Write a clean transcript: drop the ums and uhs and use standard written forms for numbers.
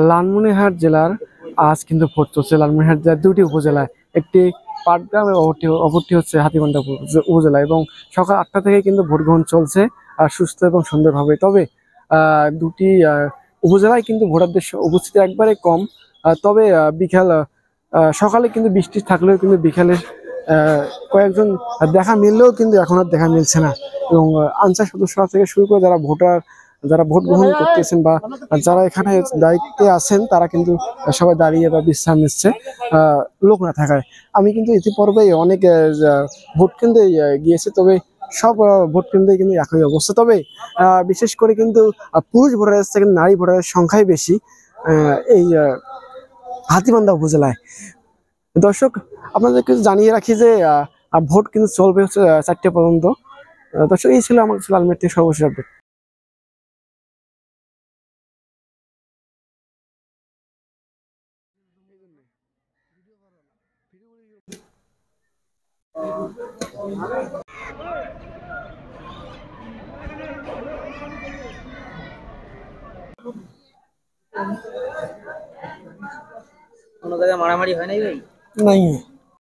লালমনিরহাট জেলার আজ কিন্তু ভোট চলছে। লালমনিরহাট জেলার দুটি উপজেলায়, একটি পাটগ্রাম এবং অপরটি হচ্ছে হাতীবান্ধা উপজেলা, এবং সকাল 8টা থেকে কিন্তু ভোট গ্রহণ চলছে আর সুস্থ এবং সুন্দরভাবে। তবে দুটি উপজেলায় কিন্তু ভোটারদের উপস্থিতি একবারে কম। তবে বিকাল সকালে কিন্তু বৃষ্টি থাকলেও কিন্তু বিকালে কয়েকজন দেখা মিললেও কিন্তু এখন আর দেখা মিলছে না। এবং আনসার সদস্যরা থেকে শুরু করে যারা ভোট গ্রহণ করতেছেন বা যারা এখানে দায়িত্বে আছেন, তারা কিন্তু সবাই দাঁড়িয়ে বা বিশ্রাম নিচ্ছে লোক না থাকায়। আমি কিন্তু ইতিপূর্বে অনেক ভোট কেন্দ্রে গিয়েছি, তবে সব ভোট কেন্দ্রে কিন্তু একই অবস্থা। তবে বিশেষ করে কিন্তু পুরুষ ভোটারের থেকে নারী ভোটারের সংখ্যাই বেশি এই হাতীবান্ধা উপজেলায়। দর্শক, আপনাদেরকে জানিয়ে রাখি যে ভোট কিন্তু চলবে হচ্ছে 4টে পর্যন্ত। দর্শক, এই ছিল আমার লালমেট থেকে সর্বশেষ আপডেট। কোনো জায়গায় মারামারি হয় নাই ভাই? नहीं है।